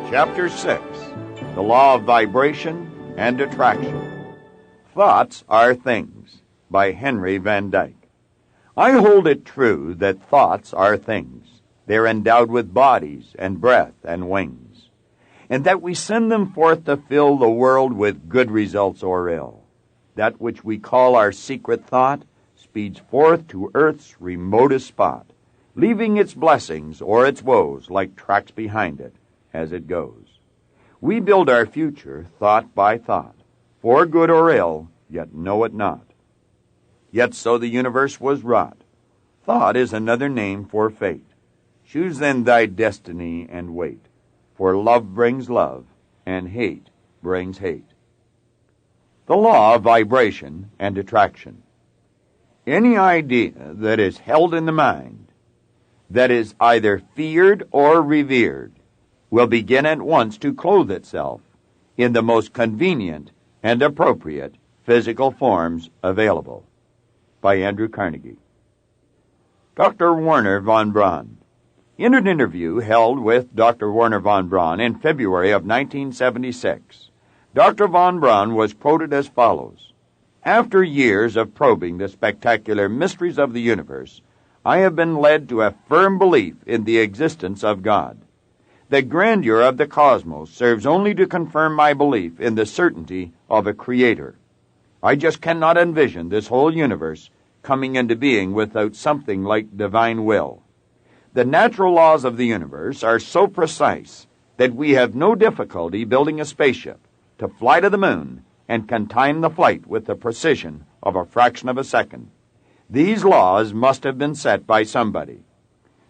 Chapter 6, The Law of Vibration and Attraction. Thoughts Are Things, by Henry Van Dyke. I hold it true that thoughts are things. They're endowed with bodies and breath and wings, and that we send them forth to fill the world with good results or ill. That which we call our secret thought speeds forth to earth's remotest spot, leaving its blessings or its woes like tracks behind it as it goes. We build our future thought by thought, for good or ill, yet know it not. Yet so the universe was wrought. Thought is another name for fate. Choose then thy destiny and wait, for love brings love, and hate brings hate. The law of vibration and attraction. Any idea that is held in the mind, that is either feared or revered, will begin at once to clothe itself in the most convenient and appropriate physical forms available. By Andrew Carnegie. Dr. Werner von Braun. In an interview held with Dr. Werner von Braun in February of 1976, Dr. von Braun was quoted as follows: "After years of probing the spectacular mysteries of the universe, I have been led to a firm belief in the existence of God. The grandeur of the cosmos serves only to confirm my belief in the certainty of a creator. I just cannot envision this whole universe coming into being without something like divine will. The natural laws of the universe are so precise that we have no difficulty building a spaceship to fly to the moon and can time the flight with the precision of a fraction of a second. These laws must have been set by somebody."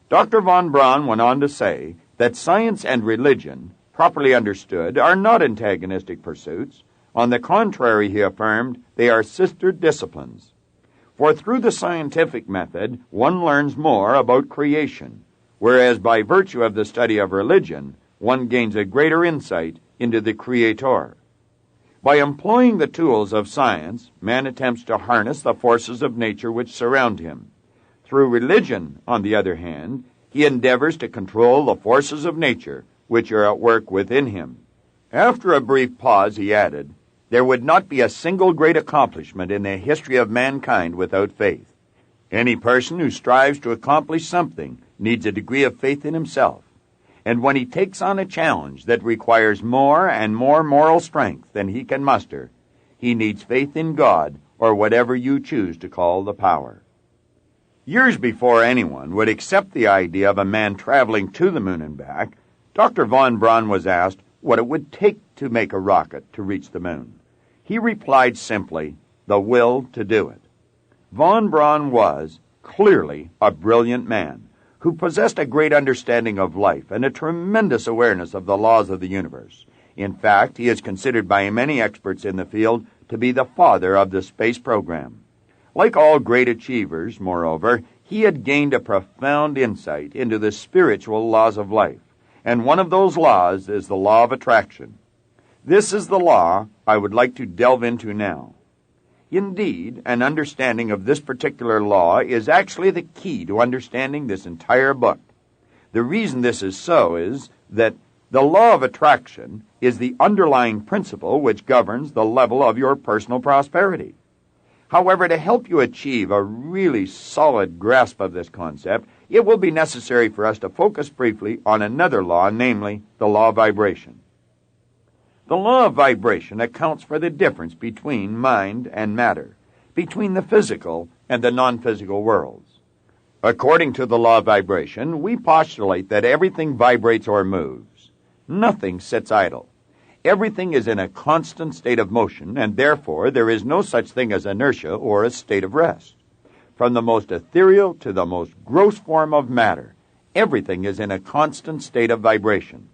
Dr. von Braun went on to say that science and religion, properly understood, are not antagonistic pursuits. On the contrary, he affirmed, they are sister disciplines. For through the scientific method, one learns more about creation, whereas by virtue of the study of religion, one gains a greater insight into the Creator. By employing the tools of science, man attempts to harness the forces of nature which surround him. Through religion, on the other hand, he endeavors to control the forces of nature which are at work within him. After a brief pause, he added, "There would not be a single great accomplishment in the history of mankind without faith. Any person who strives to accomplish something needs a degree of faith in himself. And when he takes on a challenge that requires more and more moral strength than he can muster, he needs faith in God, or whatever you choose to call the power." Years before anyone would accept the idea of a man traveling to the moon and back, Dr. von Braun was asked what it would take to make a rocket to reach the moon. He replied simply, "The will to do it." Von Braun was, clearly, a brilliant man who possessed a great understanding of life and a tremendous awareness of the laws of the universe. In fact, he is considered by many experts in the field to be the father of the space program. Like all great achievers, moreover, he had gained a profound insight into the spiritual laws of life, and one of those laws is the law of attraction. This is the law I would like to delve into now. Indeed, an understanding of this particular law is actually the key to understanding this entire book. The reason this is so is that the law of attraction is the underlying principle which governs the level of your personal prosperity. However, to help you achieve a really solid grasp of this concept, it will be necessary for us to focus briefly on another law, namely the law of vibration. The law of vibration accounts for the difference between mind and matter, between the physical and the non-physical worlds. According to the law of vibration, we postulate that everything vibrates or moves. Nothing sits idle. Everything is in a constant state of motion, and therefore there is no such thing as inertia or a state of rest. From the most ethereal to the most gross form of matter, everything is in a constant state of vibration.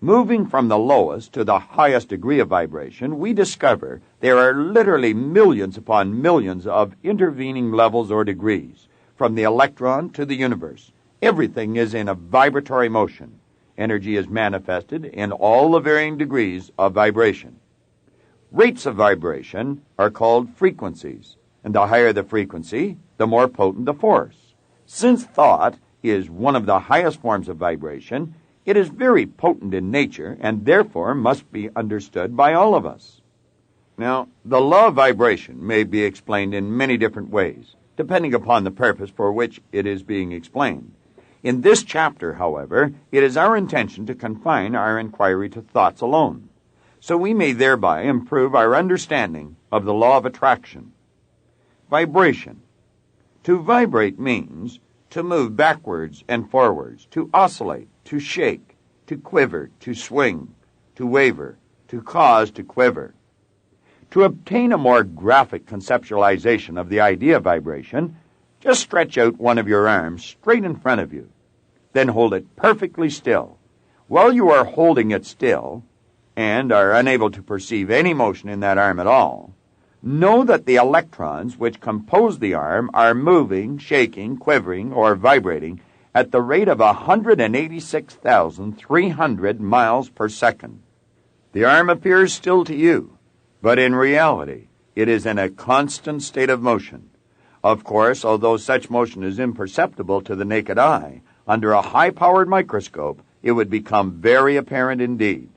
Moving from the lowest to the highest degree of vibration, we discover there are literally millions upon millions of intervening levels or degrees. From the electron to the universe, everything is in a vibratory motion. Energy is manifested in all the varying degrees of vibration. Rates of vibration are called frequencies, and the higher the frequency, the more potent the force. Since thought is one of the highest forms of vibration, It is very potent in nature and therefore must be understood by all of us. Now, the law of vibration may be explained in many different ways, depending upon the purpose for which it is being explained. In this chapter, however, it is our intention to confine our inquiry to thoughts alone, so we may thereby improve our understanding of the law of attraction. Vibration. To vibrate means to move backwards and forwards, to oscillate, to shake, to quiver, to swing, to waver, to cause to quiver. To obtain a more graphic conceptualization of the idea of vibration, just stretch out one of your arms straight in front of you. Then hold it perfectly still. While you are holding it still, and are unable to perceive any motion in that arm at all, know that the electrons which compose the arm are moving, shaking, quivering, or vibrating at the rate of 186,300 miles per second. The arm appears still to you, but in reality, it is in a constant state of motion. Of course, although such motion is imperceptible to the naked eye, under a high-powered microscope, it would become very apparent indeed.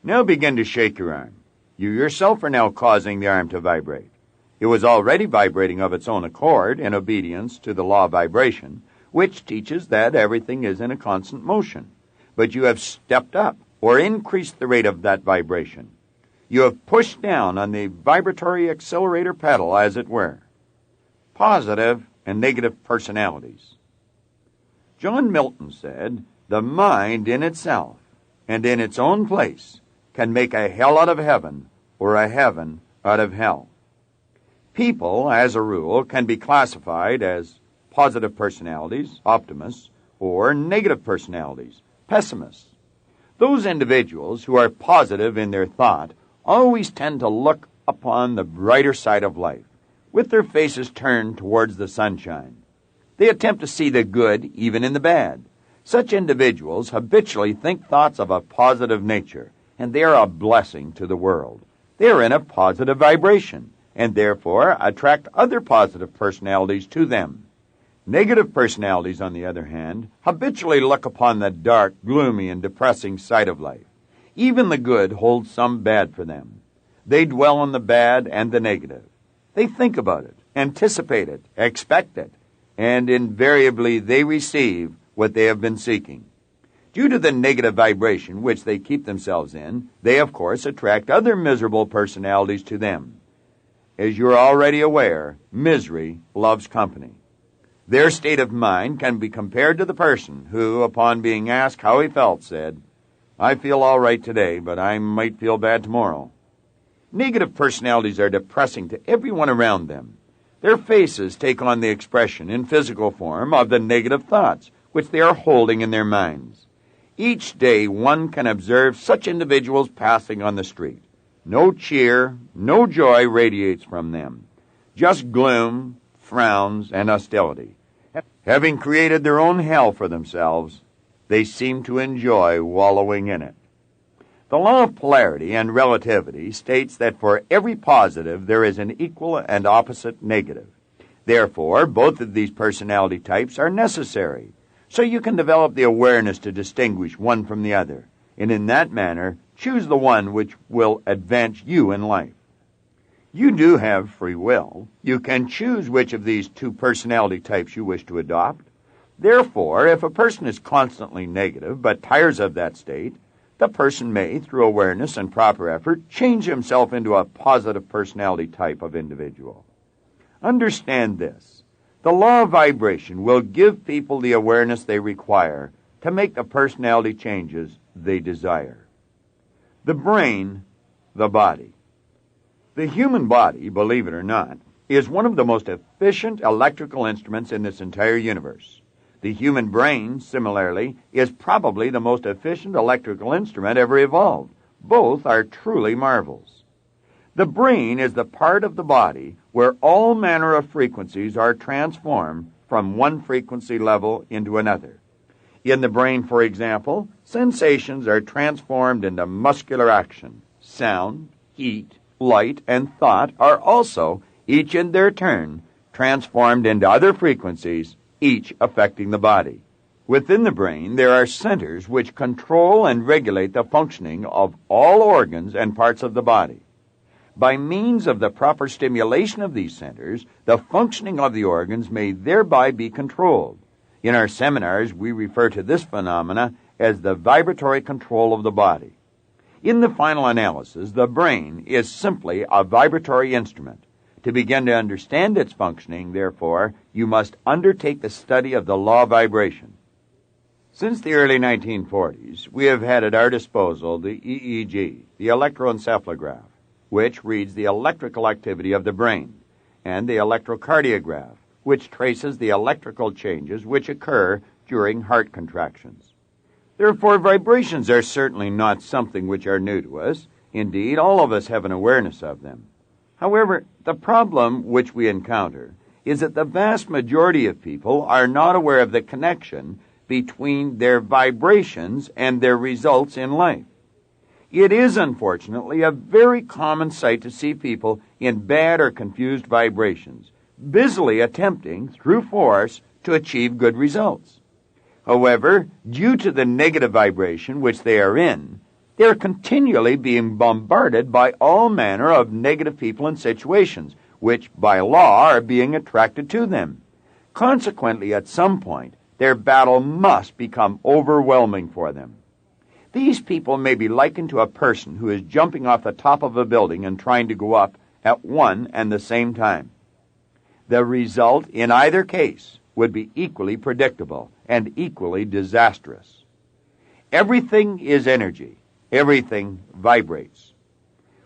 Now begin to shake your arm. You yourself are now causing the arm to vibrate. It was already vibrating of its own accord in obedience to the law of vibration, which teaches that everything is in a constant motion. But you have stepped up or increased the rate of that vibration. You have pushed down on the vibratory accelerator pedal, as it were. Positive and negative personalities. John Milton said, "The mind in itself and in its own place can make a hell out of heaven or a heaven out of hell." People, as a rule, can be classified as positive personalities, optimists, or negative personalities, pessimists. Those individuals who are positive in their thought always tend to look upon the brighter side of life, with their faces turned towards the sunshine. They attempt to see the good even in the bad. Such individuals habitually think thoughts of a positive nature, and they are a blessing to the world. They are in a positive vibration, and therefore attract other positive personalities to them. Negative personalities, on the other hand, habitually look upon the dark, gloomy, and depressing side of life. Even the good holds some bad for them. They dwell on the bad and the negative. They think about it, anticipate it, expect it, and invariably they receive what they have been seeking. Due to the negative vibration which they keep themselves in, they of course attract other miserable personalities to them. As you're already aware, misery loves company. Their state of mind can be compared to the person who, upon being asked how he felt, said, "I feel all right today, but I might feel bad tomorrow." Negative personalities are depressing to everyone around them. Their faces take on the expression in physical form of the negative thoughts which they are holding in their minds. Each day one can observe such individuals passing on the street. No cheer, no joy radiates from them. Just gloom, frowns, and hostility. Having created their own hell for themselves, they seem to enjoy wallowing in it. The law of polarity and relativity states that for every positive there is an equal and opposite negative. Therefore, both of these personality types are necessary, so you can develop the awareness to distinguish one from the other, and in that manner choose the one which will advance you in life. You do have free will. You can choose which of these two personality types you wish to adopt. Therefore, if a person is constantly negative but tires of that state, the person may, through awareness and proper effort, change himself into a positive personality type of individual. Understand this. The law of vibration will give people the awareness they require to make the personality changes they desire. The brain, the body. The human body, believe it or not, is one of the most efficient electrical instruments in this entire universe. The human brain, similarly, is probably the most efficient electrical instrument ever evolved. Both are truly marvels. The brain is the part of the body where all manner of frequencies are transformed from one frequency level into another. In the brain, for example, sensations are transformed into muscular action. Sound, heat, light, and thought are also, each in their turn, transformed into other frequencies, each affecting the body. Within the brain, there are centers which control and regulate the functioning of all organs and parts of the body. By means of the proper stimulation of these centers, the functioning of the organs may thereby be controlled. In our seminars, we refer to this phenomena as the vibratory control of the body. In the final analysis, the brain is simply a vibratory instrument. To begin to understand its functioning, therefore, you must undertake the study of the law of vibration. Since the early 1940s, we have had at our disposal the EEG, the electroencephalograph, which reads the electrical activity of the brain, and the electrocardiograph, which traces the electrical changes which occur during heart contractions. Therefore, vibrations are certainly not something which are new to us. Indeed, all of us have an awareness of them. However, the problem which we encounter is that the vast majority of people are not aware of the connection between their vibrations and their results in life. It is, unfortunately, a very common sight to see people in bad or confused vibrations, busily attempting, through force, to achieve good results. However, due to the negative vibration which they are in, they are continually being bombarded by all manner of negative people and situations, which, by law, are being attracted to them. Consequently, at some point, their battle must become overwhelming for them. These people may be likened to a person who is jumping off the top of a building and trying to go up at one and the same time. The result, in either case, would be equally predictable and equally disastrous. Everything is energy. Everything vibrates.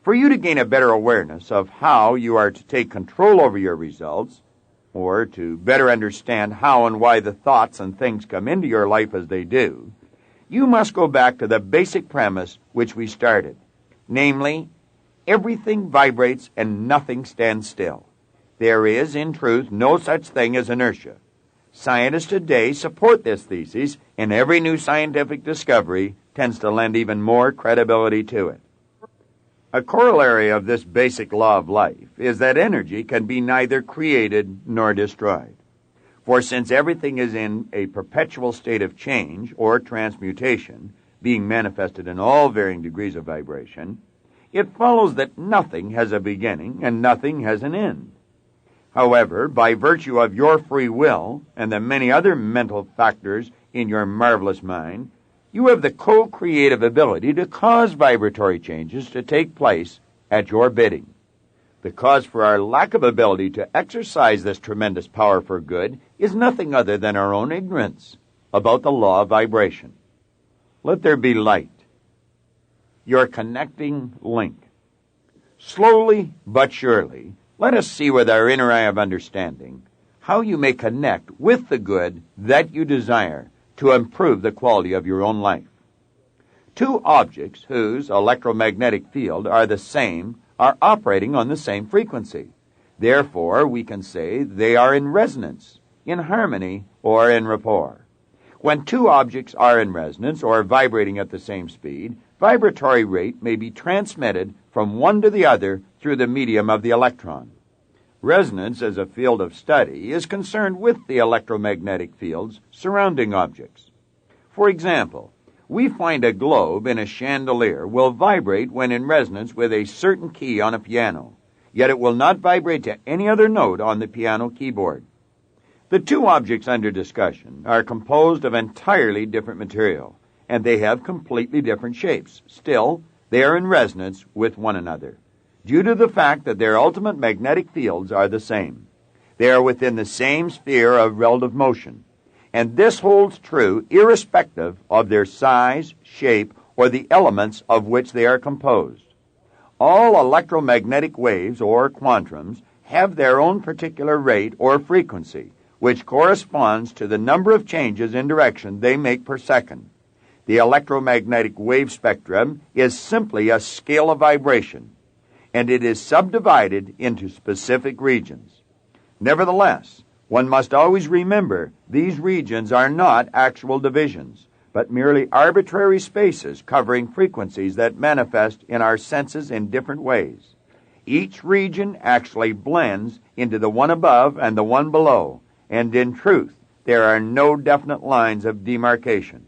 For you to gain a better awareness of how you are to take control over your results, or to better understand how and why the thoughts and things come into your life as they do, you must go back to the basic premise which we started, namely, everything vibrates and nothing stands still. There is, in truth, no such thing as inertia. Scientists today support this thesis, and every new scientific discovery tends to lend even more credibility to it. A corollary of this basic law of life is that energy can be neither created nor destroyed. For since everything is in a perpetual state of change or transmutation, being manifested in all varying degrees of vibration, it follows that nothing has a beginning and nothing has an end. However, by virtue of your free will and the many other mental factors in your marvelous mind, you have the co-creative ability to cause vibratory changes to take place at your bidding. The cause for our lack of ability to exercise this tremendous power for good is nothing other than our own ignorance about the law of vibration. Let there be light. Your connecting link. Slowly but surely, let us see with our inner eye of understanding how you may connect with the good that you desire to improve the quality of your own life. Two objects whose electromagnetic field are the same are operating on the same frequency. Therefore, we can say they are in resonance, in harmony, or in rapport. When two objects are in resonance or vibrating at the same speed, vibratory rate may be transmitted from one to the other through the medium of the electron. Resonance as a field of study is concerned with the electromagnetic fields surrounding objects. For example, we find a globe in a chandelier will vibrate when in resonance with a certain key on a piano, yet it will not vibrate to any other note on the piano keyboard. The two objects under discussion are composed of entirely different material, and they have completely different shapes. Still, they are in resonance with one another, due to the fact that their ultimate magnetic fields are the same. They are within the same sphere of relative motion, and this holds true irrespective of their size, shape, or the elements of which they are composed. All electromagnetic waves, or quantums, have their own particular rate or frequency, which corresponds to the number of changes in direction they make per second. The electromagnetic wave spectrum is simply a scale of vibration, and it is subdivided into specific regions. Nevertheless, one must always remember these regions are not actual divisions, but merely arbitrary spaces covering frequencies that manifest in our senses in different ways. Each region actually blends into the one above and the one below, and in truth, there are no definite lines of demarcation.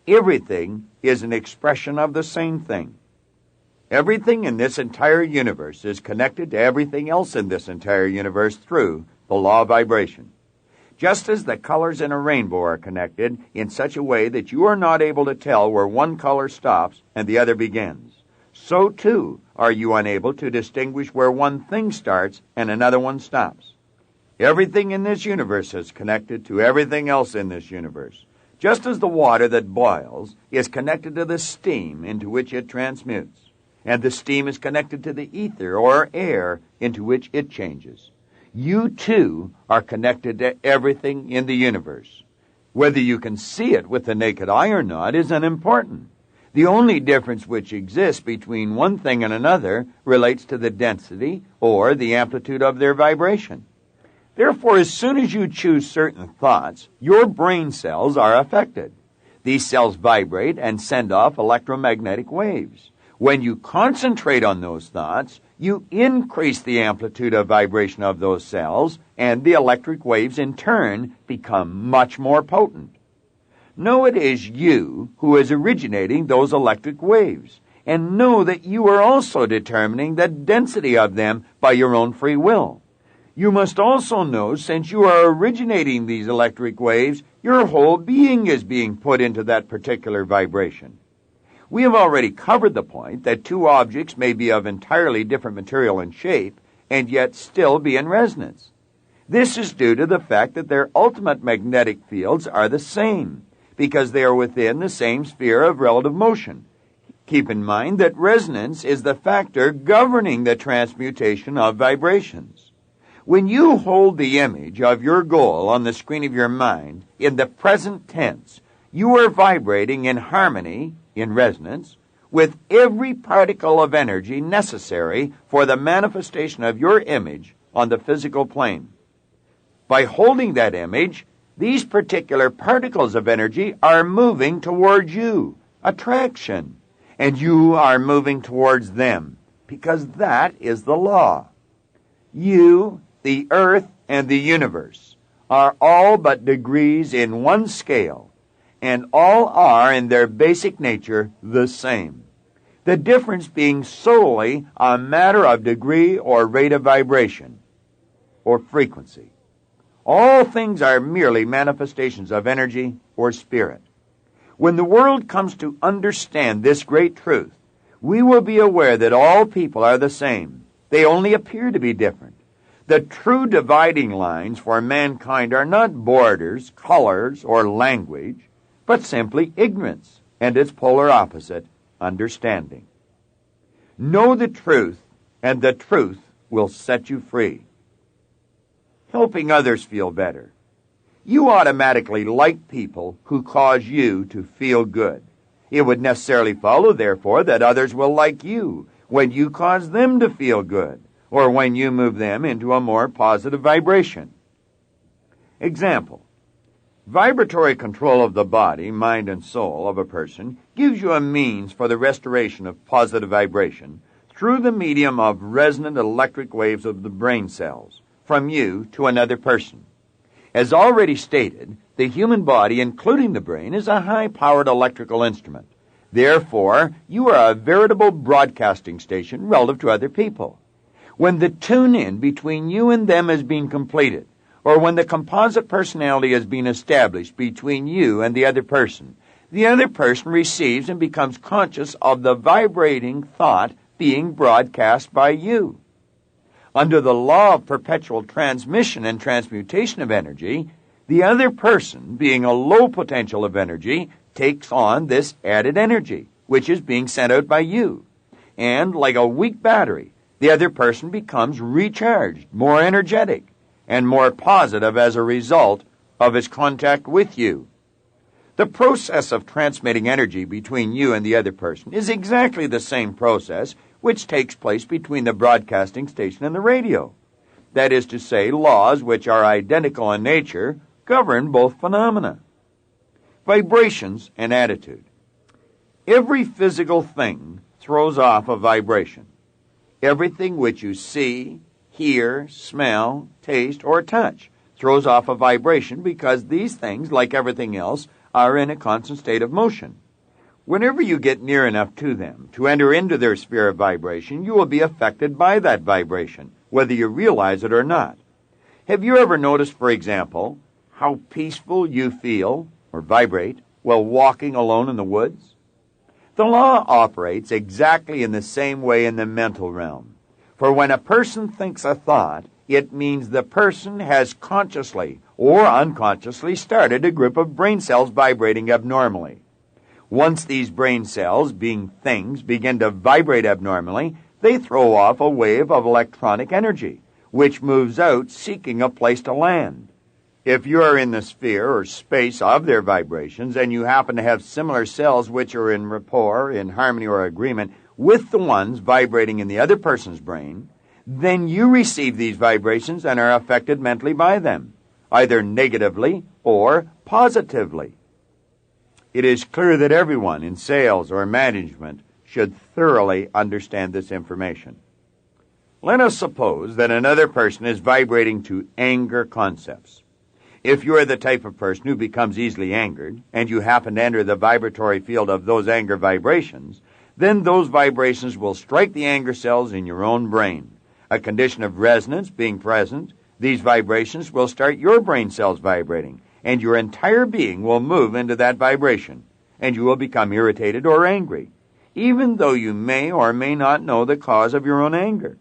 Everything is an expression of the same thing. Everything in this entire universe is connected to everything else in this entire universe through the law of vibration. Just as the colors in a rainbow are connected in such a way that you are not able to tell where one color stops and the other begins, so too are you unable to distinguish where one thing starts and another one stops. Everything in this universe is connected to everything else in this universe, just as the water that boils is connected to the steam into which it transmutes, and the steam is connected to the ether or air into which it changes. You, too, are connected to everything in the universe. Whether you can see it with the naked eye or not is unimportant. The only difference which exists between one thing and another relates to the density or the amplitude of their vibration. Therefore, as soon as you choose certain thoughts, your brain cells are affected. These cells vibrate and send off electromagnetic waves. When you concentrate on those thoughts, you increase the amplitude of vibration of those cells, and the electric waves in turn become much more potent. Know it is you who is originating those electric waves, and know that you are also determining the density of them by your own free will. You must also know, since you are originating these electric waves, your whole being is being put into that particular vibration. We have already covered the point that two objects may be of entirely different material and shape, and yet still be in resonance. This is due to the fact that their ultimate magnetic fields are the same, because they are within the same sphere of relative motion. Keep in mind that resonance is the factor governing the transmutation of vibrations. When you hold the image of your goal on the screen of your mind in the present tense, you are vibrating in harmony, in resonance, with every particle of energy necessary for the manifestation of your image on the physical plane. By holding that image, these particular particles of energy are moving towards you, attraction, and you are moving towards them, because that is the law. You, the earth, and the universe are all but degrees in one scale, and all are in their basic nature the same, the difference being solely a matter of degree or rate of vibration or frequency. All things are merely manifestations of energy or spirit. When the world comes to understand this great truth, we will be aware that all people are the same. They only appear to be different. The true dividing lines for mankind are not borders, colors, or language, but simply ignorance and its polar opposite, understanding. Know the truth, and the truth will set you free. Helping others feel better. You automatically like people who cause you to feel good. It would necessarily follow, therefore, that others will like you when you cause them to feel good, or when you move them into a more positive vibration. Example. Vibratory control of the body, mind, and soul of a person gives you a means for the restoration of positive vibration through the medium of resonant electric waves of the brain cells, from you to another person. As already stated, the human body, including the brain, is a high-powered electrical instrument. Therefore, you are a veritable broadcasting station relative to other people. When the tune-in between you and them has been completed, or when the composite personality has been established between you and the other person receives and becomes conscious of the vibrating thought being broadcast by you. Under the law of perpetual transmission and transmutation of energy, the other person, being a low potential of energy, takes on this added energy, which is being sent out by you. And like a weak battery, the other person becomes recharged, more energetic, and more positive as a result of his contact with you. The process of transmitting energy between you and the other person is exactly the same process which takes place between the broadcasting station and the radio. That is to say, laws which are identical in nature govern both phenomena. Vibrations and attitude. Every physical thing throws off a vibration. Everything which you see, hear, smell, taste, or touch throws off a vibration because these things, like everything else, are in a constant state of motion. Whenever you get near enough to them to enter into their sphere of vibration, you will be affected by that vibration, whether you realize it or not. Have you ever noticed, for example, how peaceful you feel or vibrate while walking alone in the woods? The law operates exactly in the same way in the mental realm. For when a person thinks a thought, it means the person has consciously or unconsciously started a group of brain cells vibrating abnormally. Once these brain cells, being things, begin to vibrate abnormally, they throw off a wave of electronic energy, which moves out seeking a place to land. If you are in the sphere or space of their vibrations and you happen to have similar cells which are in rapport, in harmony or agreement with the ones vibrating in the other person's brain, then you receive these vibrations and are affected mentally by them, either negatively or positively. It is clear that everyone in sales or management should thoroughly understand this information. Let us suppose that another person is vibrating to anger concepts. If you are the type of person who becomes easily angered, and you happen to enter the vibratory field of those anger vibrations, then those vibrations will strike the anger cells in your own brain. A condition of resonance being present, these vibrations will start your brain cells vibrating, and your entire being will move into that vibration, and you will become irritated or angry, even though you may or may not know the cause of your own anger.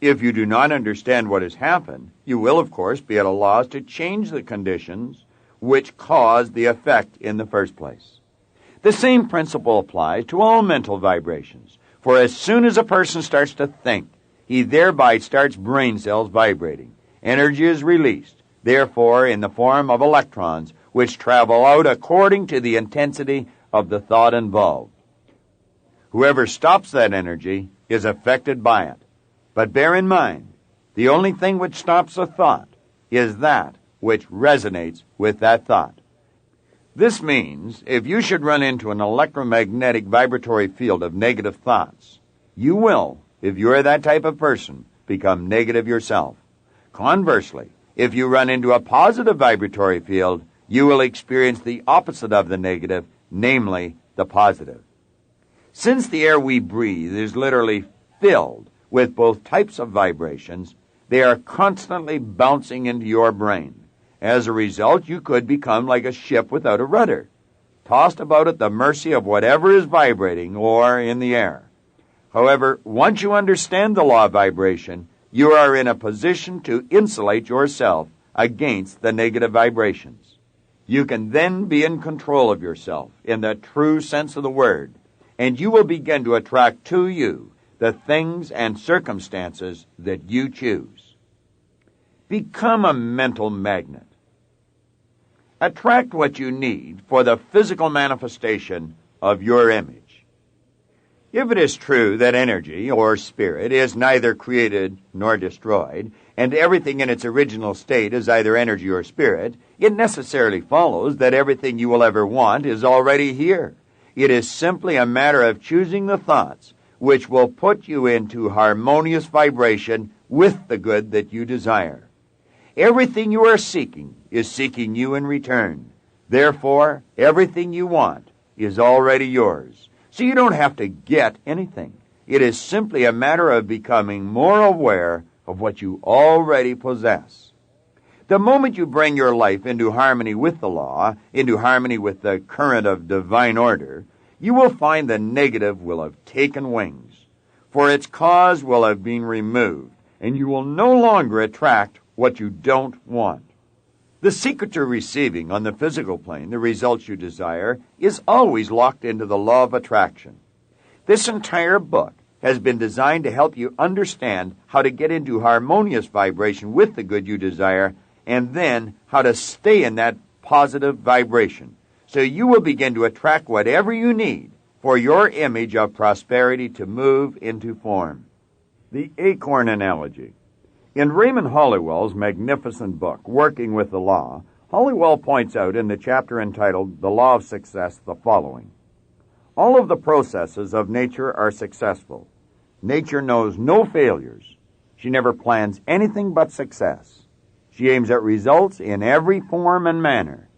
If you do not understand what has happened, you will, of course, be at a loss to change the conditions which caused the effect in the first place. The same principle applies to all mental vibrations, for as soon as a person starts to think, he thereby starts brain cells vibrating. Energy is released, therefore in the form of electrons, which travel out according to the intensity of the thought involved. Whoever stops that energy is affected by it. But bear in mind, the only thing which stops a thought is that which resonates with that thought. This means if you should run into an electromagnetic vibratory field of negative thoughts, you will, if you are that type of person, become negative yourself. Conversely, if you run into a positive vibratory field, you will experience the opposite of the negative, namely the positive. Since the air we breathe is literally filled with both types of vibrations, they are constantly bouncing into your brain. As a result, you could become like a ship without a rudder, tossed about at the mercy of whatever is vibrating or in the air. However, once you understand the law of vibration, you are in a position to insulate yourself against the negative vibrations. You can then be in control of yourself in the true sense of the word, and you will begin to attract to you the things and circumstances that you choose. Become a mental magnet. Attract what you need for the physical manifestation of your image. If it is true that energy or spirit is neither created nor destroyed, and everything in its original state is either energy or spirit, it necessarily follows that everything you will ever want is already here. It is simply a matter of choosing the thoughts which will put you into harmonious vibration with the good that you desire. Everything you are seeking is seeking you in return. Therefore, everything you want is already yours. So you don't have to get anything. It is simply a matter of becoming more aware of what you already possess. The moment you bring your life into harmony with the law, into harmony with the current of divine order, you will find the negative will have taken wings, for its cause will have been removed, and you will no longer attract what you don't want. The secret to receiving on the physical plane the results you desire is always locked into the law of attraction. This entire book has been designed to help you understand how to get into harmonious vibration with the good you desire, and then how to stay in that positive vibration, so you will begin to attract whatever you need for your image of prosperity to move into form. The acorn analogy. In Raymond Hollywell's magnificent book, Working with the Law, Hollywell points out in the chapter entitled The Law of Success the following: all of the processes of nature are successful. Nature knows no failures. She never plans anything but success. She aims at results in every form and manner.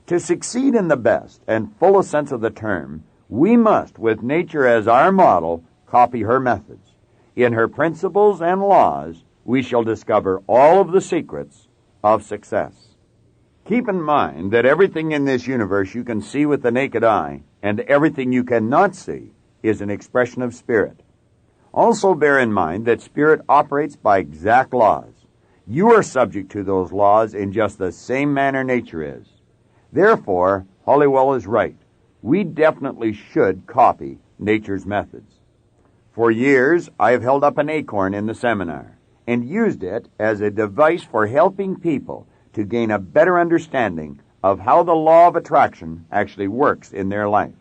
To succeed in the best and fullest sense of the term, we must, with nature as our model, copy her methods. In her principles and laws, we shall discover all of the secrets of success. Keep in mind that everything in this universe you can see with the naked eye, and everything you cannot see, is an expression of spirit. Also bear in mind that spirit operates by exact laws. You are subject to those laws in just the same manner nature is. Therefore, Halliwell is right. We definitely should copy nature's methods. For years, I have held up an acorn in the seminar and used it as a device for helping people to gain a better understanding of how the law of attraction actually works in their life.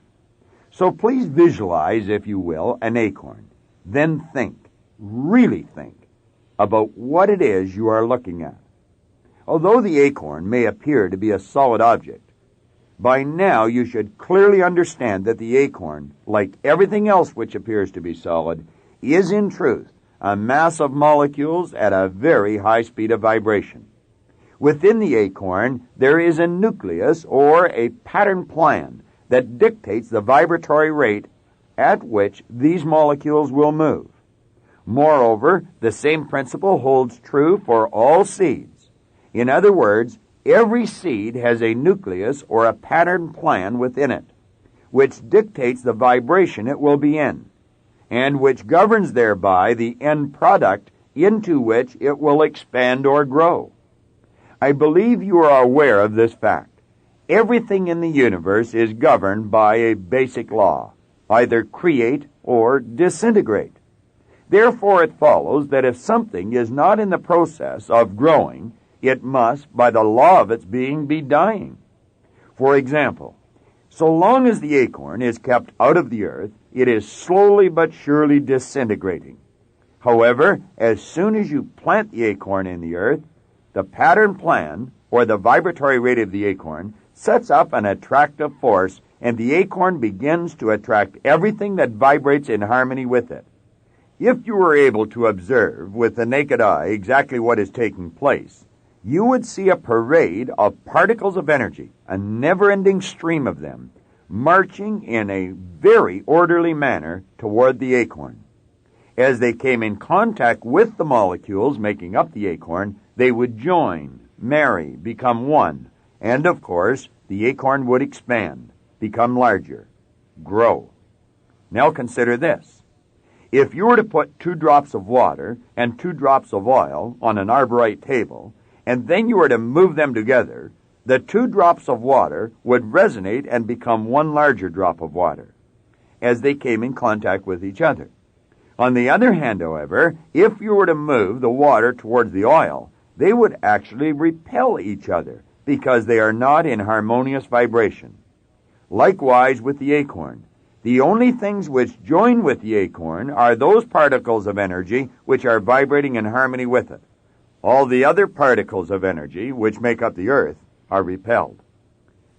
So please visualize, if you will, an acorn. Then think, really think, about what it is you are looking at. Although the acorn may appear to be a solid object, by now you should clearly understand that the acorn, like everything else which appears to be solid, is in truth a mass of molecules at a very high speed of vibration. Within the acorn, there is a nucleus or a pattern plan that dictates the vibratory rate at which these molecules will move. Moreover, the same principle holds true for all seeds. In other words, every seed has a nucleus or a pattern plan within it, which dictates the vibration it will be in, and which governs thereby the end product into which it will expand or grow. I believe you are aware of this fact. Everything in the universe is governed by a basic law, either create or disintegrate. Therefore, it follows that if something is not in the process of growing, it must, by the law of its being, be dying. For example, so long as the acorn is kept out of the earth, it is slowly but surely disintegrating. However, as soon as you plant the acorn in the earth, the pattern plan, or the vibratory rate of the acorn, sets up an attractive force, and the acorn begins to attract everything that vibrates in harmony with it. If you were able to observe with the naked eye exactly what is taking place, you would see a parade of particles of energy, a never-ending stream of them, marching in a very orderly manner toward the acorn. As they came in contact with the molecules making up the acorn, they would join, marry, become one, and of course, the acorn would expand, become larger, grow. Now consider this. If you were to put 2 drops of water and 2 drops of oil on an arborite table, and then you were to move them together, the 2 drops of water would resonate and become 1 larger drop of water as they came in contact with each other. On the other hand, however, if you were to move the water towards the oil, they would actually repel each other because they are not in harmonious vibration. Likewise with the acorn. The only things which join with the acorn are those particles of energy which are vibrating in harmony with it. All the other particles of energy which make up the earth are repelled.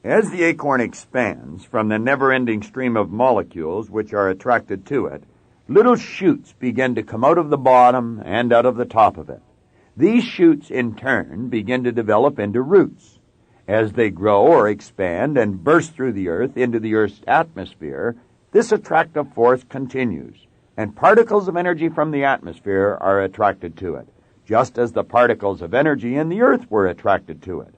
As the acorn expands from the never-ending stream of molecules which are attracted to it, little shoots begin to come out of the bottom and out of the top of it. These shoots, in turn, begin to develop into roots. As they grow or expand and burst through the earth into the earth's atmosphere, this attractive force continues, and particles of energy from the atmosphere are attracted to it, just as the particles of energy in the earth were attracted to it.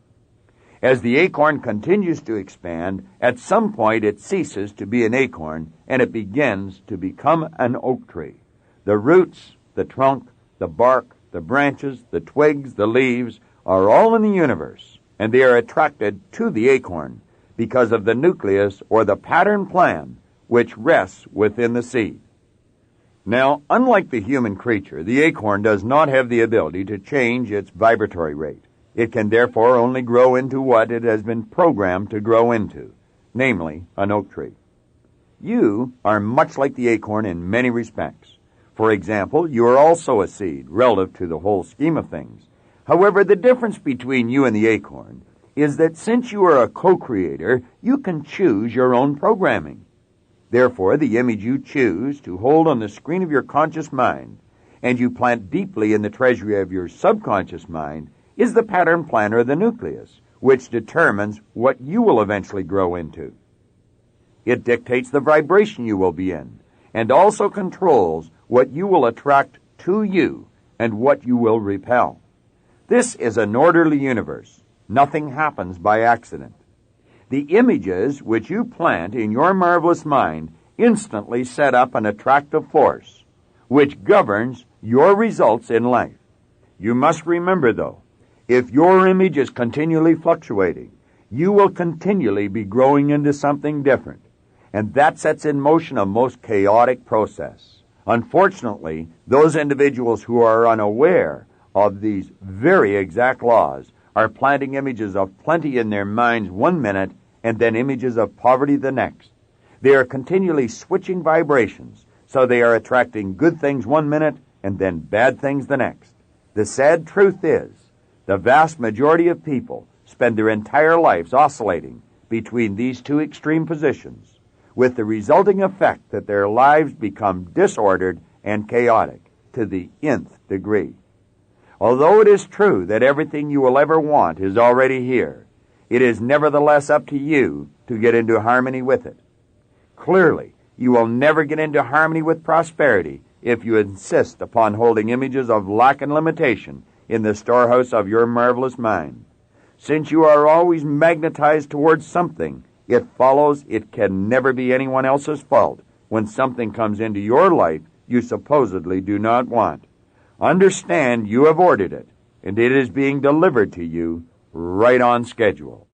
As the acorn continues to expand, at some point it ceases to be an acorn, and it begins to become an oak tree. The roots, the trunk, the bark, the branches, the twigs, the leaves are all in the universe, and they are attracted to the acorn because of the nucleus or the pattern plan which rests within the seed. Now, unlike the human creature, the acorn does not have the ability to change its vibratory rate. It can therefore only grow into what it has been programmed to grow into, namely an oak tree. You are much like the acorn in many respects. For example, you are also a seed relative to the whole scheme of things. However, the difference between you and the acorn is that since you are a co-creator, you can choose your own programming. Therefore, the image you choose to hold on the screen of your conscious mind and you plant deeply in the treasury of your subconscious mind is the pattern plan or the nucleus, which determines what you will eventually grow into. It dictates the vibration you will be in, and also controls what you will attract to you and what you will repel. This is an orderly universe. Nothing happens by accident. The images which you plant in your marvelous mind instantly set up an attractive force, which governs your results in life. You must remember, though, if your image is continually fluctuating, you will continually be growing into something different, and that sets in motion a most chaotic process. Unfortunately, those individuals who are unaware of these very exact laws are planting images of plenty in their minds one minute and then images of poverty the next. They are continually switching vibrations, so they are attracting good things one minute and then bad things the next. The sad truth is, the vast majority of people spend their entire lives oscillating between these two extreme positions, with the resulting effect that their lives become disordered and chaotic to the nth degree. Although it is true that everything you will ever want is already here, it is nevertheless up to you to get into harmony with it. Clearly, you will never get into harmony with prosperity if you insist upon holding images of lack and limitation in the storehouse of your marvelous mind. Since you are always magnetized towards something, it follows it can never be anyone else's fault when something comes into your life you supposedly do not want. Understand you have ordered it, and it is being delivered to you right on schedule.